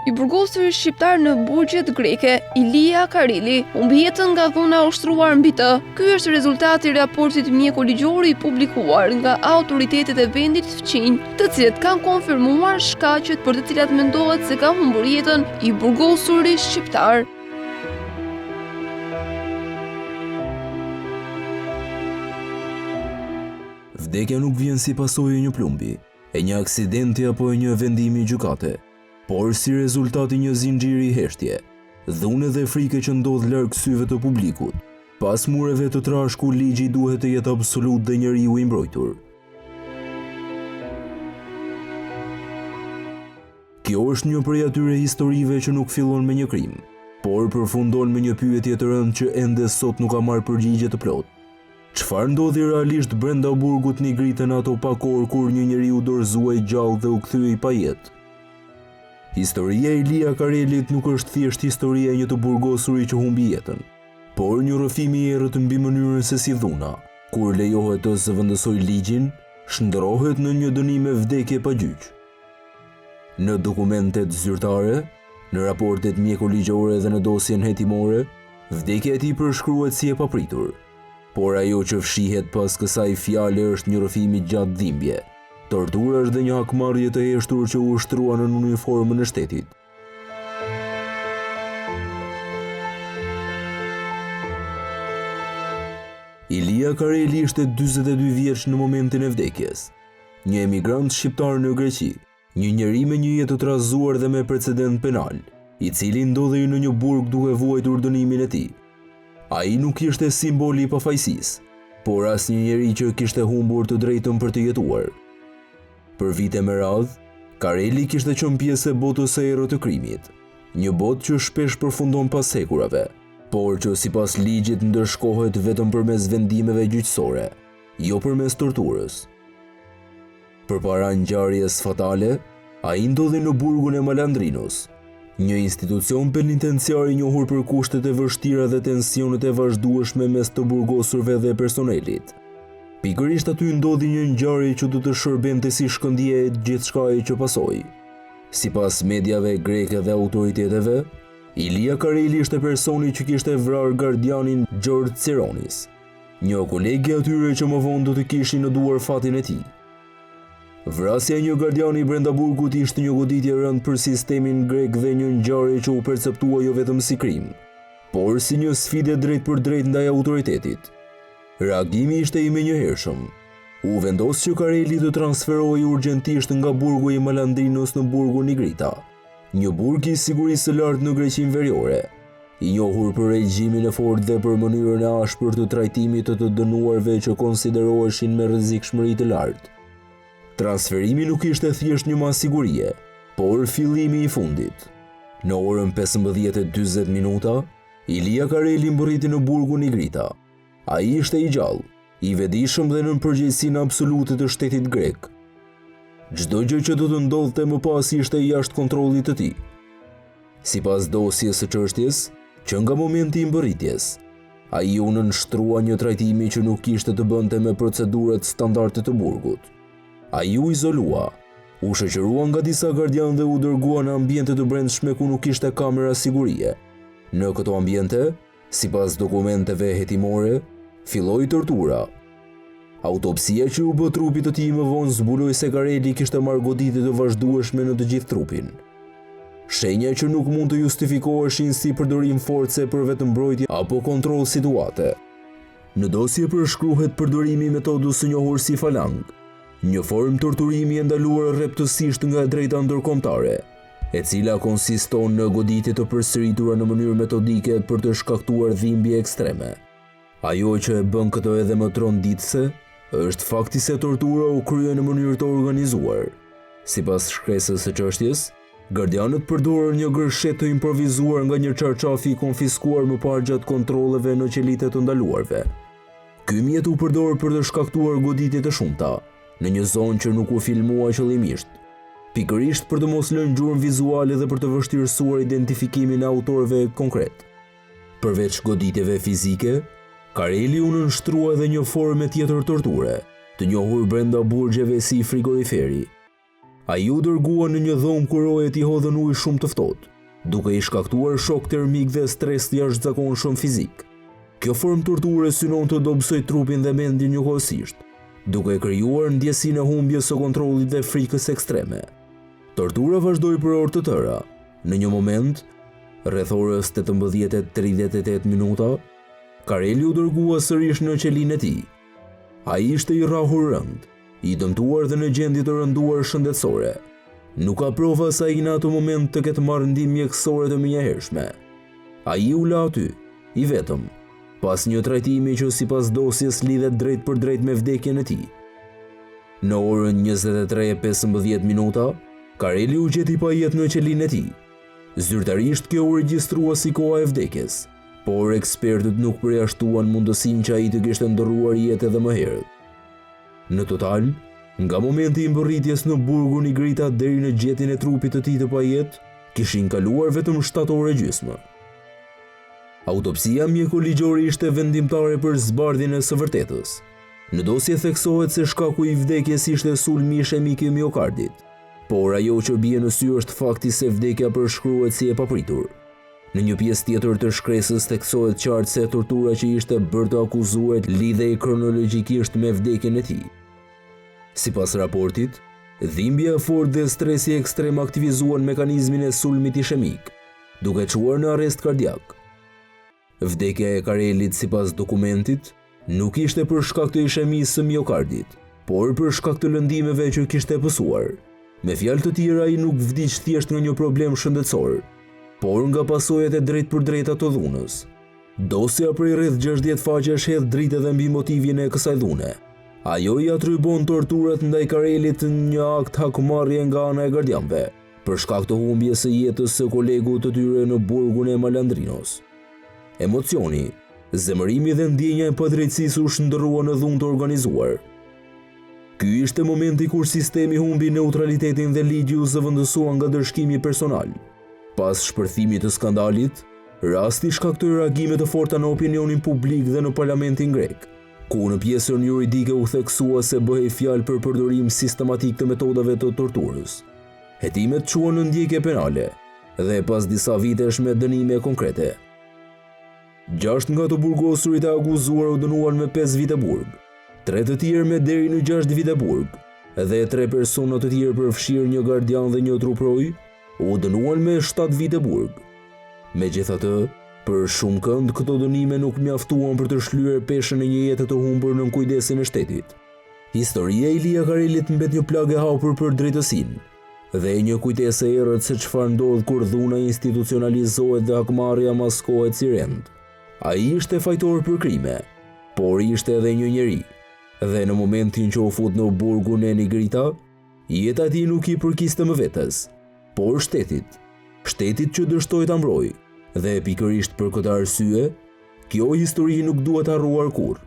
I burgosur shqiptar në burgjet greke, Ilia Kareli, humbi jetën nga dhuna ushtruar mbi të. Ky është rezultati i raportit mjekoligjor i publikuar nga autoritetet e vendit fqinj, të cilët kanë konfirmuar shkaqet për të cilat mendohet se ka humbur jetën i burgosuri shqiptar. Vdekja nuk vjen si pasojë e një plumbi, e një aksidenti apo e një vendimi gjykate, por si rezultati një zinxhiri heshtje, dhune dhe frike që ndodh larg syve të publikut. Pas mureve të trashku, ligji duhet të jetë absolut dhe njeriu i mbrojtur. Kjo është një prej atyre historive që nuk fillon me një krim, por përfundon me një pyetje të rëndë që ende sot nuk ka marrë përgjigje të plotë. Çfarë ndodhi realisht brenda burgut Nigrite në ato pak orë kur një njeriu dorëzuaj gjallë dhe u kthye i pajet? Historia e Ilia Karelit nuk është thjesht historia e një të burgosuri që humbi jetën, por një rrëfim i errët mbi mënyrën se si dhuna, kur lejohet të zëvendësoj ligjin, shndërrohet në një dënim me vdekje pa gjyq. Në dokumentet zyrtare, në raportet mjekoligjore dhe në dosjen hetimore, vdekja e tij përshkruhet si e papritur. Por ajo që fshihet pas kësaj fjale është një rrëfim i gjatë dhimbje. Tortura është dhe një hakmarrje të heshtur që u ushtrua në uniformën e shtetit. Ilia Kareli ishte 42 vjeç në momentin e vdekjes. Një emigrant shqiptar në Greqi, një njeri me një jetë të trazuar dhe me precedent penal, i cili ndodhej në një burg duke vuajtur dënimin e tij. Ai nuk ishte simboli i pafajësisë, por as një njeri që kishte humbur të drejtën për të jetuar. Për vite me radhë, Kareli kishte qenë pjesë e botës së errët të krimit, një botë që shpesh përfundon pas hekurave, por që sipas ligjit ndërshkohet vetëm përmes vendimeve gjyqësore, jo përmes torturës. Përpara ngjarjes fatale, ai ndodhi në burgun e Malandrinos, një institucion penitenciar i njohur për kushtet e vështira dhe tensionet e vazhdueshme mes të burgosurve dhe personelit. Pikërisht aty ndodhi një ngjarje që do të shërbente si shkëndije e gjithçkaje që pasoi. Sipas mediave greke dhe autoriteteve, Ilia Kareli ishte personi që kishte vrarë gardianin Gjorgj Cironis, një koleg i atyre që më vonë do të kishin në duar fatin e tij. Vrasja e një gardiani brenda burgut ishte një goditje e rëndë për sistemin grek dhe një ngjarje që u perceptua jo vetëm si krim, por si një sfidë drejt për drejt ndaj autoritetit. Reagimi ishte i menjëhershëm. U vendos që Kareli të transferohej urgjentisht nga burgu i Malandrinos në burgun Nigrita, një burg i sigurisë së lartë në Greqinë Veriore, i njohur për regjimin e fortë dhe për mënyrën e ashpër të trajtimit të dënuarve që konsideroheshin me rrezikshmëri të lartë. Transferimi nuk ishte thjesht një masë sigurie, por fillimi i fundit. Në orën 15:40, Ilia Kareli mbërriti në burgun Nigrita. Ai ishte i gjallë, i vetëdijshëm dhe në përgjegjësinë absolute të shtetit grek. Çdo gjë që do të ndodhte më pas ishte jashtë kontrollit të tij. Sipas dosjes së çështjes, që nga momenti i mbërritjes, ai u nënshtrua një trajtimi që nuk kishte të bënte me procedurat standarde të burgut. Ai u izolua, u shoqërua nga disa gardianë dhe u dërgua në ambiente të brendshme ku nuk kishte kamera sigurie. Në këto ambiente, sipas dokumenteve hetimore, filloi tortura. Autopsia që u bë trupit të tij më vonë zbuloi se Kareli kishte marrë goditje të vazhdueshme në të gjithë trupin. Shenja që nuk mund të justifikoheshin si përdorim force për vetëmbrojtje apo kontroll situate. Në dosje përshkruhet përdorimi i metodës së njohur si falang, një formë torturimi e ndaluar rreptësisht nga e drejta ndërkombëtare, e cila konsiston në goditje të përsëritura në mënyrë metodike për të shkaktuar dhimbje ekstreme. Ajo që e bën këtë edhe më tronditëse është fakti se tortura u krye në mënyrë të organizuar. Sipas shkresës së çështjes, gardianët përdorën një gërshet të improvizuar nga një çarçafi i konfiskuar më parë gjatë kontrolleve në qelitë të ndaluarve. Ky mjet u përdor për të shkaktuar goditje të shumta, në një zonë që nuk u filmua qëllimisht, pikërisht për të mos lënë gjurmë vizuale dhe për të vështirësuar identifikimin e autorëve konkret. Përveç goditjeve fizike, Kareli u nënshtrua edhe një formë tjetër torture, të njohur brenda burgjeve si frigoriferi. Ai u dërgua në një dhomë ku rojet i hodhën ujë shumë të ftohtë, duke i shkaktuar shok termik dhe stres të jashtëzakonshëm fizik. Kjo formë torture synon të dobësoj trupin dhe mendjen njëkohësisht, duke krijuar ndjesinë e humbjes së kontrollit dhe frikës ekstreme. Tortura vazhdoi për orë të tëra. Në një moment, rreth orës 18:38 minuta, Kareli u dërgua sërish në qelinë e tij. Ai ishte i rrahur rënd, i dëmtuar dhe në gjendje të rënduar shëndetësore. Nuk ka prova se ai në atë moment të ketë marrë ndihmë mjekësore të menjëhershme. Ai u la aty, i vetëm, pas një trajtimi që sipas dosjes lidhet drejt për drejt me vdekjen e tij. Në orën 23:15 minuta, Kareli u gjeti pa jetë në qelinë e tij. Zyrtarisht kjo u regjistrua si koha e vdekjes, por ekspertët nuk përjashtuan mundësinë që ai të kishte ndërruar jetë edhe më herët. Në total, nga momenti i mbërritjes në burgun i Grita deri në gjetjen e trupit të tij të pajetë, kishin kaluar vetëm 7 orë gjysmë. Autopsia mjekoligjore ishte vendimtare për zbardhjen e së vërtetës. Në dosje theksohet se shkaku i vdekjes ishte sulmi ishemik i miokardit, por ajo që bie në sy është fakti se vdekja përshkruhet si e papritur. Në një pjesë tjetër të shkresës theksohet qartë se tortura që ishte bërë të akuzuarit lidhej kronologjikisht me vdekjen e tij. Sipas raportit, dhimbja e fortë dhe stresi ekstrem aktivizuan mekanizmin e sulmit ishemik, duke çuar në arrest kardiak. Vdekja e Karelit sipas dokumentit nuk ishte për shkak të ishemisë së miokardit, por për shkak të lëndimeve që kishte pësuar. Me fjalë të tjera, ai nuk vdiq thjesht nga një problem shëndetësor, por nga pasojat e drejt për drejta të dhunës. Dosja prej rreth 60 faqesh hedh dritë edhe mbi motivin e kësaj dhune. Ajo i atribon torturat ndaj Karelit një akt hakmarrje nga ana e gardianëve, për shkak të humbjes së jetës së kolegut të tyre në burgun e Malandrinos. Emocioni, zemërimi dhe ndjenja e padrejtësisë u shndërruan në dhunë të organizuar. Ky ishte momenti kur sistemi humbi neutralitetin dhe ligji u zëvendësua nga dëshkimi personal. Pas shpërthimit të skandalit, rasti shkaktoi reagime të forta në opinionin publik dhe në parlamentin grek, ku në pjesën juridike u theksua se bëhej fjalë për përdorim sistematik të metodave të torturës. Hetimet quan në ndjekje penale dhe pas disa vitesh me dënime konkrete. 6 nga të burgosurit e akuzuar u dënuan me 5 vite burg, 3 të tjerë me deri në 6 vite burg, dhe 3 persona të tjerë përfshirë një gardian dhe një truproj u dënuan me 7 vite burg. Megjithatë, për shumë kënd këto dënime nuk mjaftuan për të shlyer peshën e një jete të humbur nën kujdesin e shtetit. Historia e Ilia Karelit mbet një plagë e hapur për drejtësinë dhe një kujtesë e errët se çfarë ndodh kur dhuna institucionalizohet dhe hakmarrja maskohet si rend. Ai ishte fajtor për krime, por ishte edhe një njeri, dhe në momentin që u fut në burgun e Nigrita, jeta e tij nuk i përkiste më vetes, por shtetit që dështoi ta mbrojë, dhe pikërisht për këtë arsye, kjo histori nuk duhet harruar kurrë.